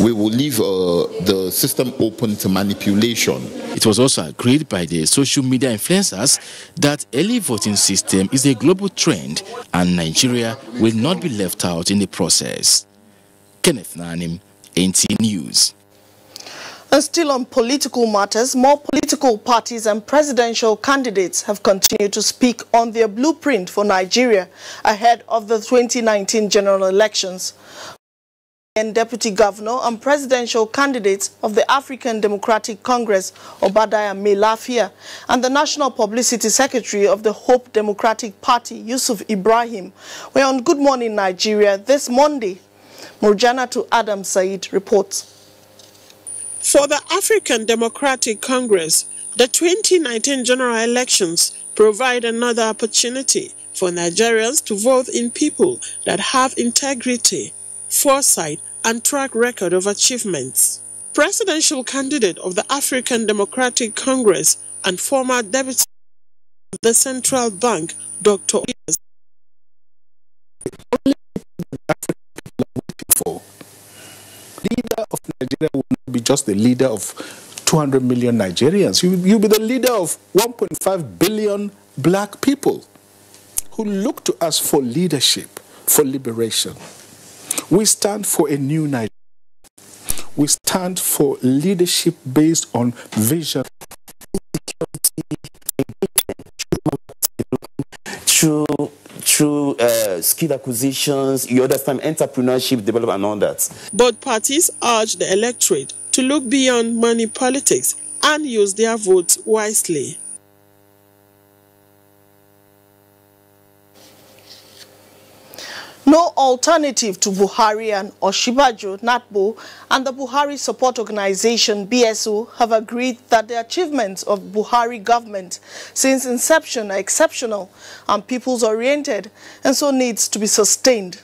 we will leave the system open to manipulation. It was also agreed by the social media influencers that early voting system is a global trend and Nigeria will not be left out in the process. Kenneth Nanim, NT News. And still on political matters, more political parties and presidential candidates have continued to speak on their blueprint for Nigeria ahead of the 2019 general elections. And Deputy Governor and presidential candidates of the African Democratic Congress, Obadiah Melafia, and the National Publicity Secretary of the Hope Democratic Party, Yusuf Ibrahim, were on Good Morning Nigeria this Monday. Murjanatu Adam Said reports. For the African Democratic Congress, the 2019 general elections provide another opportunity for Nigerians to vote in people that have integrity, foresight, and track record of achievements. Presidential candidate of the African Democratic Congress and former deputy of the Central Bank, Dr. Leader of Nigeria will not be just the leader of 200 million Nigerians. You'll be the leader of 1.5 billion black people who look to us for leadership, for liberation. We stand for a new Nigeria. We stand for leadership based on vision. Through skill acquisitions, you understand entrepreneurship, development and all that. Both parties urge the electorate to look beyond money politics and use their votes wisely. No alternative to Buhari and Osinbajo, NATBO, and the Buhari Support Organization, BSO, have agreed that the achievements of Buhari government since inception are exceptional and peoples-oriented and so needs to be sustained.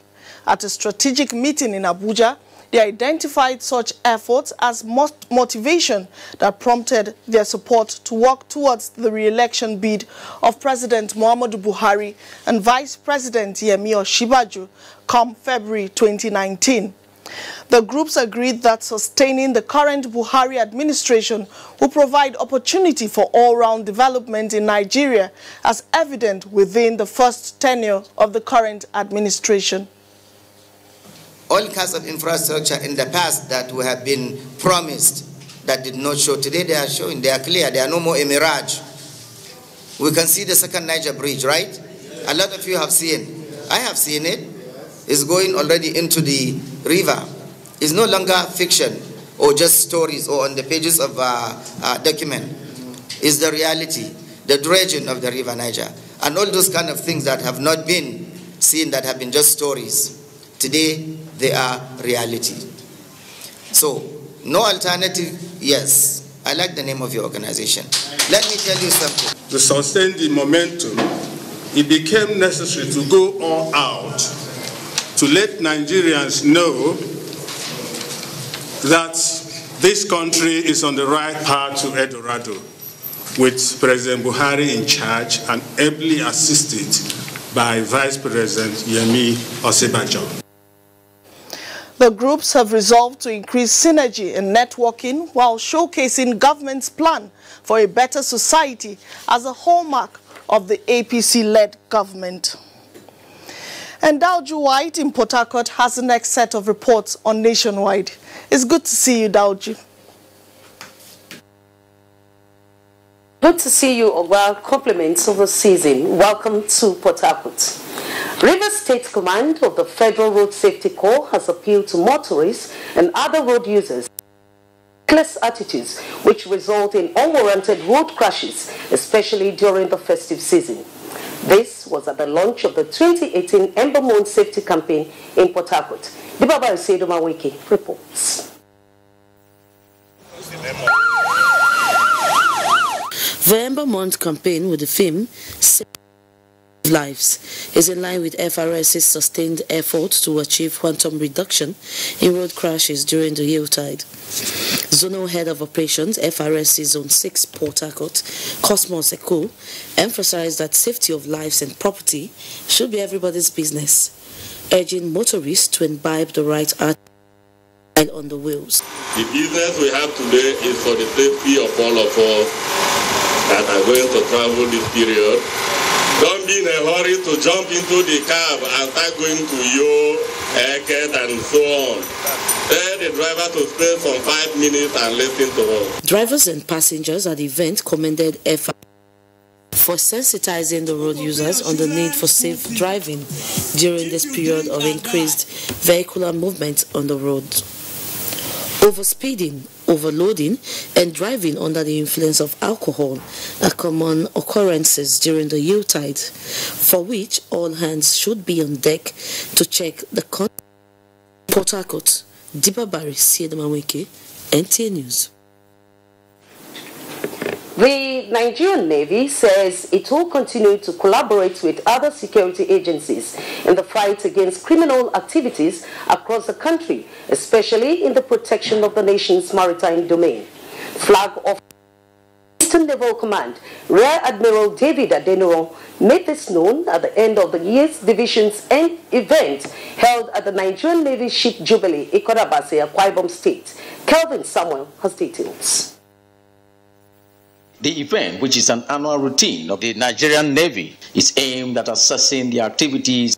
At a strategic meeting in Abuja, they identified such efforts as motivation that prompted their support to work towards the re-election bid of President Muhammadu Buhari and Vice President Yemi Osinbajo come February 2019. The groups agreed that sustaining the current Buhari administration will provide opportunity for all-round development in Nigeria, as evident within the first tenure of the current administration. All kinds of infrastructure in the past that we have been promised that did not show. Today they are showing, they are clear, they are no more a mirage. We can see the second Niger bridge, right? A lot of you have seen. I have seen it. It's going already into the river. It's no longer fiction or just stories or on the pages of document. It's the reality, the dredging of the river Niger. And all those kind of things that have not been seen, that have been just stories. Today, they are reality. So, no alternative, yes. I like the name of your organization. Let me tell you something. To sustain the momentum, it became necessary to go all out to let Nigerians know that this country is on the right path to El Dorado, with President Buhari in charge and ably assisted by Vice President Yemi Osinbajo. The groups have resolved to increase synergy and networking while showcasing government's plan for a better society as a hallmark of the APC-led government. And Dauju White in Port Harcourt has the next set of reports on Nationwide. It's good to see you, Dauju. Good to see you, Ogba. Compliments of the season. Welcome to Port Harcourt. Rivers State Command of the Federal Road Safety Corps has appealed to motorists and other road users reckless attitudes which result in unwarranted road crashes, especially during the festive season. This was at the launch of the 2018 Ember Month Safety Campaign in Port Harcourt. Dibaba Usedoma Wiki reports. The Ember Month campaign with the theme Save Lives is in line with FRS's sustained efforts to achieve quantum reduction in road crashes during the Yuletide. Zonal Head of Operations, FRSC Zone 6 Port Harcourt, Cosmos Eko, emphasized that safety of lives and property should be everybody's business, urging motorists to imbibe the right attitude on the wheels. The business we have today is for the safety of all of us that are going to travel this period. Don't be in a hurry to jump into the cab and start going to Yo, Eket, and so on. Tell the driver to stay some 5 minutes and listen to us. Drivers and passengers at the event commended FI for sensitizing the road users on the need for safe driving during this period of increased vehicular movement on the road. Overspeeding, overloading, and driving under the influence of alcohol are common occurrences during the Yuletide, for which all hands should be on deck to check the content. Port Harcourt, Dibabari Siedamaweke, NTA News. The Nigerian Navy says it will continue to collaborate with other security agencies in the fight against criminal activities across the country, especially in the protection of the nation's maritime domain. Flag of Eastern Naval Command, Rear Admiral David Adeniran, made this known at the end of the year's division's end event held at the Nigerian Navy Ship Jubilee, Ikorabase, Akwa Ibom State. Kelvin Samuel has details. The event, which is an annual routine of the Nigerian Navy, is aimed at assessing the activities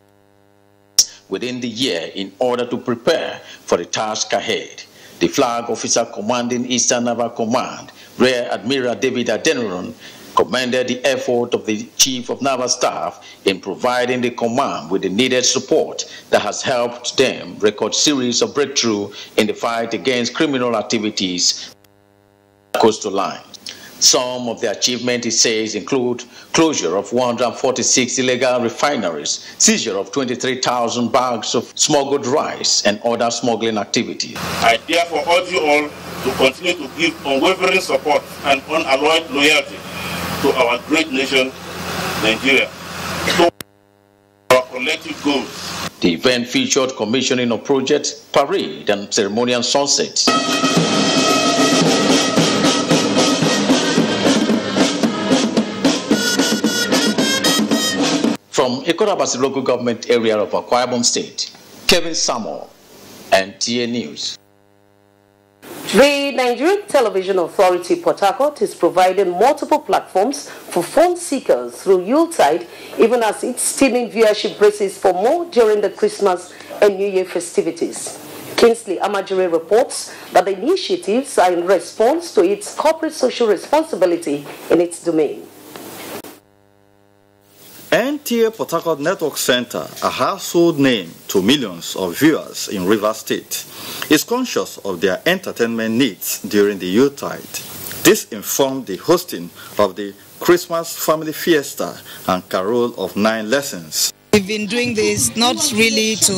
within the year in order to prepare for the task ahead. The flag officer commanding Eastern Naval Command, Rear Admiral David Adeniran, commended the effort of the Chief of Naval Staff in providing the command with the needed support that has helped them record series of breakthrough in the fight against criminal activities coastal line. Some of the achievements, he says, include closure of 146 illegal refineries, seizure of 23,000 bags of smuggled rice, and other smuggling activities. I therefore urge you all to continue to give unwavering support and unalloyed loyalty to our great nation, Nigeria, to our collective goals. The event featured commissioning of projects, parade, and ceremonial sunsets. From Ikorabasi local government area of Akwa Ibom State, Kevin Samuel, NTA News. The Nigerian Television Authority, Port Harcourt, is providing multiple platforms for phone seekers through Yuletide, even as its streaming viewership braces for more during the Christmas and New Year festivities. Kingsley Amajire reports that the initiatives are in response to its corporate social responsibility in its domain. NTA Port Harcourt Network Center, a household name to millions of viewers in Rivers State, is conscious of their entertainment needs during the Yuletide. This informed the hosting of the Christmas Family Fiesta and Carol of 9 Lessons. We've been doing this not really to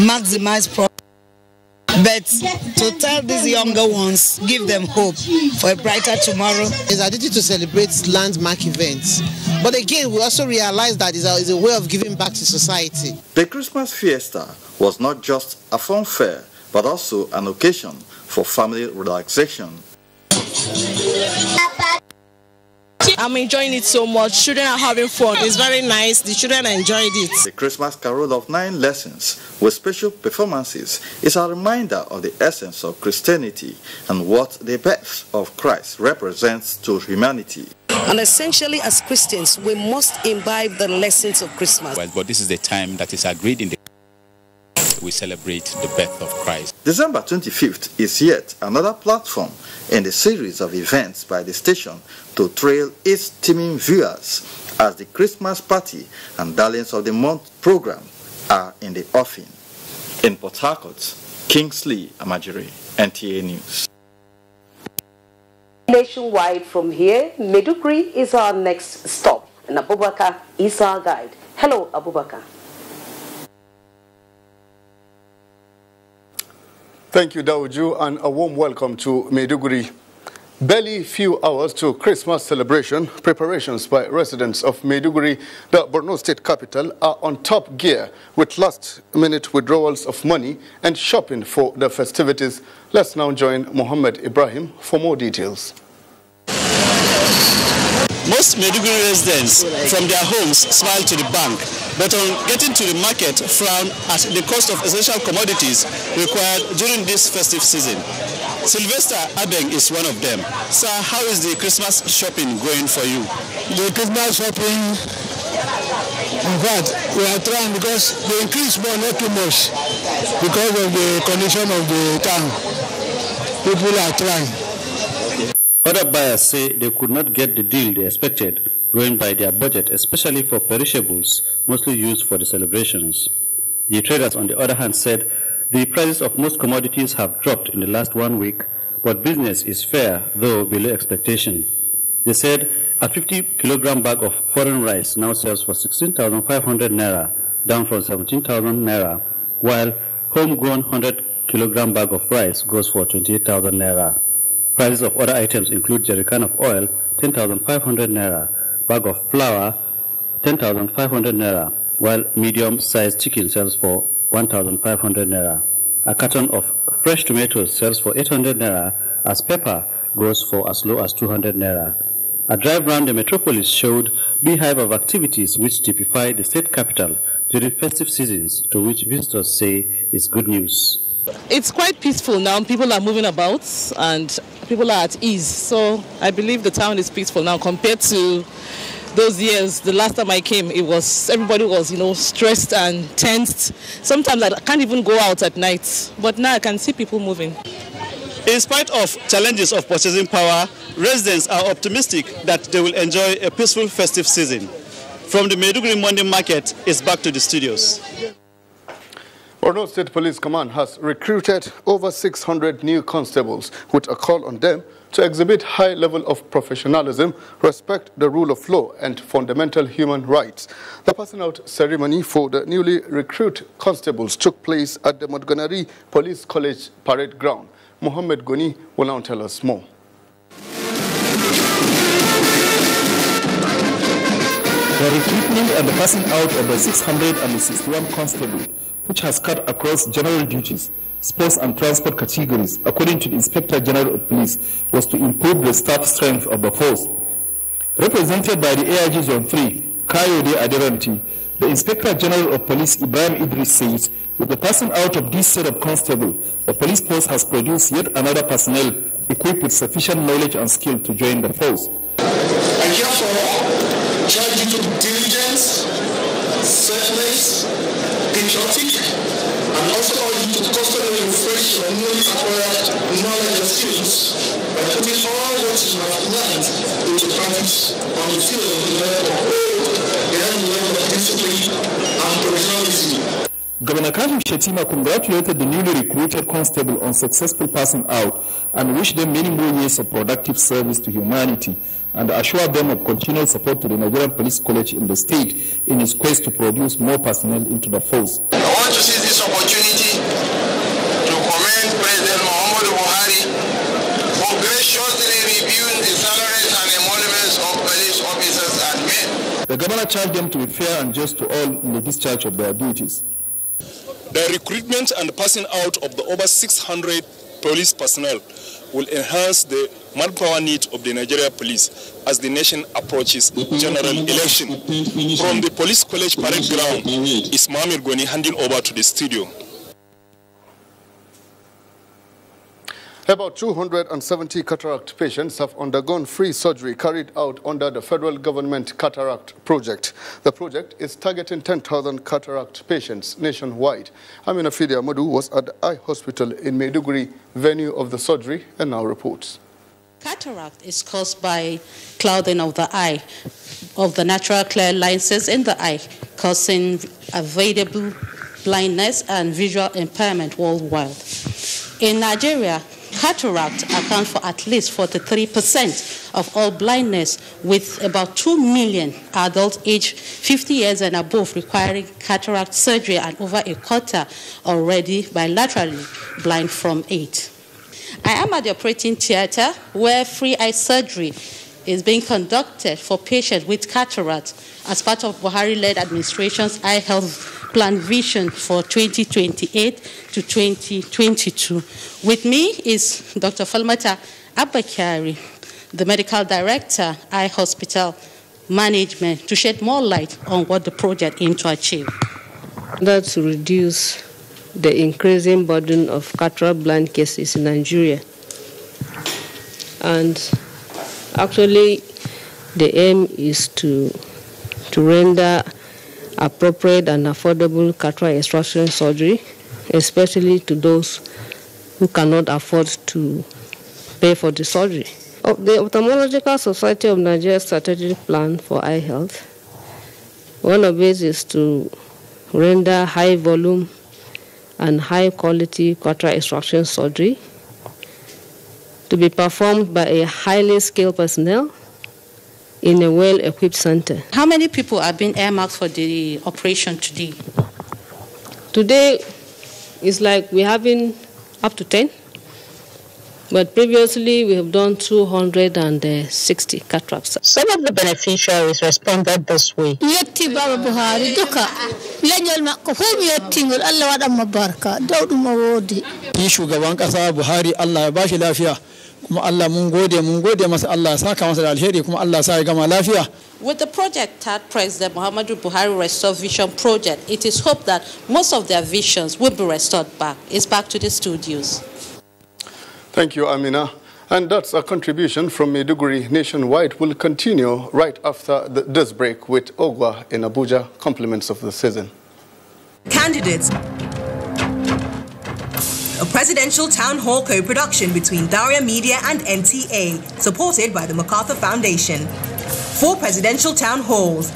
maximize profit, but to tell these younger ones, give them hope for a brighter tomorrow. It's our duty to celebrate landmark events. But again, we also realize that it's a way of giving back to society. The Christmas Fiesta was not just a fun fair, but also an occasion for family relaxation. I'm enjoying it so much. Children are having fun. It's very nice. The children enjoyed it. The Christmas Carol of 9 Lessons with special performances is a reminder of the essence of Christianity and what the birth of Christ represents to humanity. And essentially, as Christians, we must imbibe the lessons of Christmas. Well, but this is the time that is agreed in the we celebrate the birth of Christ. December 25th is yet another platform in the series of events by the station to thrill its teeming viewers as the Christmas party and Darlings of the Month program are in the offing. In Port Harcourt, Kingsley Amajiri, NTA News. Nationwide from here, Maiduguri is our next stop, and Abubakar is our guide. Hello, Abubakar. Thank you, Dawoju, and a warm welcome to Maiduguri. Barely few hours to Christmas celebration, preparations by residents of Maiduguri, the Borno state capital, are on top gear with last-minute withdrawals of money and shopping for the festivities. Let's now join Mohammed Ibrahim for more details. Most Maiduguri residents from their homes smile to the bank, but on getting to the market frown at the cost of essential commodities required during this festive season. Sylvester Abeng is one of them. Sir, how is the Christmas shopping going for you? The Christmas shopping, in fact, we are trying because they increase more, not too much, because of the condition of the town. People are trying. Other buyers say they could not get the deal they expected, going by their budget, especially for perishables, mostly used for the celebrations. The traders, on the other hand, said the prices of most commodities have dropped in the last 1 week, but business is fair, though below expectation. They said a 50-kilogram bag of foreign rice now sells for 16,500 naira, down from 17,000 naira, while homegrown 100-kilogram bag of rice goes for 28,000 naira. Prices of other items include jerrycan of oil, 10,500 naira, bag of flour, 10,500 naira, while medium-sized chicken sells for 1,500 naira. A carton of fresh tomatoes sells for 800 naira, as pepper goes for as low as 200 naira. A drive around the metropolis showed beehive of activities which typify the state capital during festive seasons, to which visitors say is good news. It's quite peaceful now. People are moving about and people are at ease. So I believe the town is peaceful now compared to those years. The last time I came, everybody was, stressed and tensed. Sometimes I can't even go out at night. But now I can see people moving. In spite of challenges of purchasing power, residents are optimistic that they will enjoy a peaceful festive season. From the Maiduguri Monday Market, it's back to the studios. Borno State Police Command has recruited over 600 new constables with a call on them to exhibit high level of professionalism, respect the rule of law and fundamental human rights. The passing out ceremony for the newly recruited constables took place at the Modganari Police College Parade Ground. Mohammed Goni will now tell us more. The recruitment and the passing out of the 661 constables, which has cut across general duties, sports and transport categories, according to the Inspector General of Police, was to improve the staff strength of the force. Represented by the AIG Zone 3, Kayode Aderanti, the Inspector General of Police Ibrahim Idris says, with the passing out of this set of constable, the police force has produced yet another personnel equipped with sufficient knowledge and skill to join the force. I therefore charge you to diligence, selfless, patriotic, and also urge you to constantly refresh your newly acquired knowledge and skills by putting all what you have learned into practice on the field of the level of discipline and professionalism. Governor Kashim Shettima congratulated the newly recruited constable on successful passing out and wished them many more years of productive service to humanity and assured them of continued support to the Nigerian Police College in the state in its quest to produce more personnel into the force. I want to seize this opportunity to commend President Muhammadu Buhari for graciously reviewing the salaries and emoluments of police officers and men. The governor charged them to be fair and just to all in the discharge of their duties. The recruitment and passing out of the over 600 police personnel will enhance the manpower needs of the Nigeria police as the nation approaches general election. From the Police College Parade Ground, is Mohammed Goni handing over to the studio. About 270 cataract patients have undergone free surgery carried out under the federal government cataract project. The project is targeting 10,000 cataract patients nationwide. Amina Fidia Modu was at the Eye Hospital in Maiduguri, venue of the surgery, and now reports. Cataract is caused by clouding of the eye, of the natural clear lenses in the eye, causing avoidable blindness and visual impairment worldwide. In Nigeria, cataract accounts for at least 43% of all blindness, with about 2 million adults aged 50 years and above requiring cataract surgery and over a quarter already bilaterally blind from it. I am at the operating theater where free eye surgery is being conducted for patients with cataract as part of Buhari-led administration's eye health plan vision for 2028 to 2022. With me is Dr. Falmata Abakari, the medical director, Eye Hospital Management, to shed more light on what the project aims to achieve. That's to reduce the increasing burden of cataract blind cases in Nigeria. And actually, the aim is to render appropriate and affordable cataract extraction surgery, especially to those who cannot afford to pay for the surgery. The Ophthalmological Society of Nigeria strategic plan for eye health, one of it is to render high volume and high quality cataract extraction surgery to be performed by a highly skilled personnel in a well-equipped center. How many people are being earmarked for the operation today? Today, it's like we're having up to 10. But previously, we have done 260 cataracts. Some of the beneficiaries responded this way. Shugaban kasa Buhari Allah ya bashi lafiya kuma Allah mun gode masa Allah ya saka masa da alheri kuma Allah ya sa ya gama lafiya. With the project Third President Muhammadu Buhari Restore Vision Project, it is hoped that most of their visions will be restored back. It's back to the studios. Thank you, Amina. And that's a contribution from Maiduguri nationwide. We'll continue right after this break with Ogwa in Abuja, compliments of the season. Candidates. A presidential town hall co-production between Daria Media and NTA, supported by the MacArthur Foundation. 4 presidential town halls,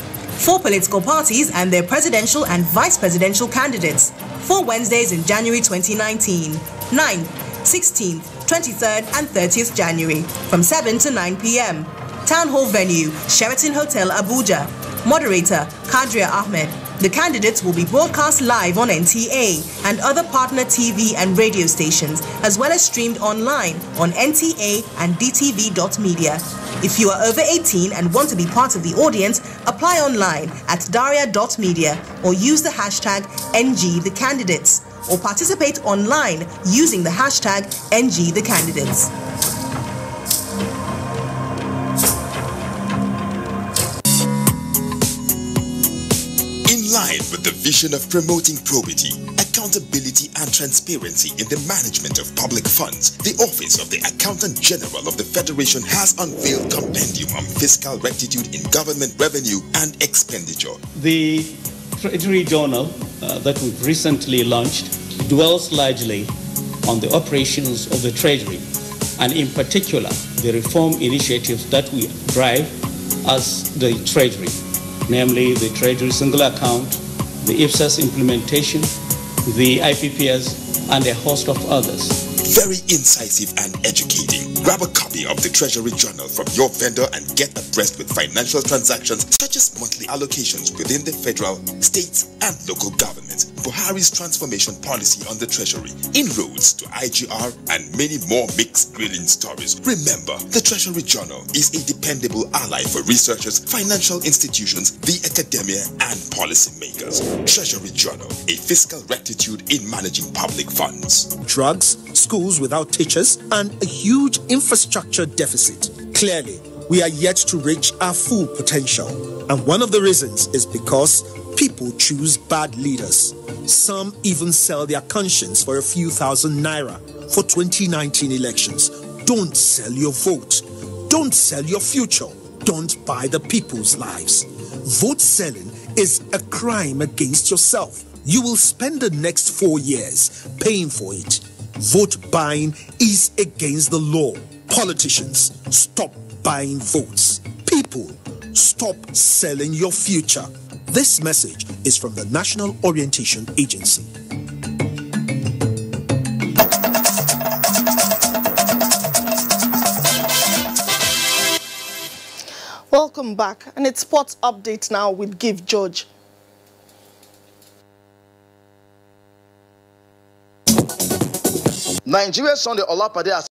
4 political parties and their presidential and vice presidential candidates. 4 Wednesdays in January 2019, 9th, 16th, 23rd and 30th January, from 7 to 9 p.m. Town Hall venue, Sheraton Hotel, Abuja. Moderator, Kadria Ahmed. The candidates will be broadcast live on NTA and other partner TV and radio stations, as well as streamed online on NTA and DTV.media. If you are over 18 and want to be part of the audience, apply online at daria.media or use the hashtag NGTheCandidates, or participate online using the hashtag NGTheCandidates. In line with the vision of promoting probity, accountability and transparency in the management of public funds, the Office of the Accountant General of the Federation has unveiled Compendium on Fiscal Rectitude in Government Revenue and Expenditure. The Treasury Journal that we've recently launched dwells largely on the operations of the Treasury, and in particular the reform initiatives that we drive as the Treasury, namely the Treasury Single Account, the IPSAS implementation, the IPPS, and a host of others. Very incisive and educating. Grab a copy of the Treasury Journal from your vendor and get abreast with financial transactions such as monthly allocations within the federal, state, and local governments, Buhari's transformation policy on the Treasury, inroads to IGR, and many more mixed grilling stories. Remember, the Treasury Journal is a dependable ally for researchers, financial institutions, the academia, and policymakers. Treasury Journal, a fiscal rectitude in managing public funds. Drugs, schools without teachers, and a huge infrastructure deficit. Clearly, we are yet to reach our full potential. And one of the reasons is because people choose bad leaders. Some even sell their conscience for a few thousand naira for 2019 elections. Don't sell your vote. Don't sell your future. Don't buy the people's lives. Vote selling is a crime against yourself. You will spend the next 4 years paying for it. Vote buying is against the law. Politicians, stop buying votes. People, stop selling your future. This message is from the National Orientation Agency. Welcome back, and it's sports update now with Give George. Nigeria's Sunday Olapade has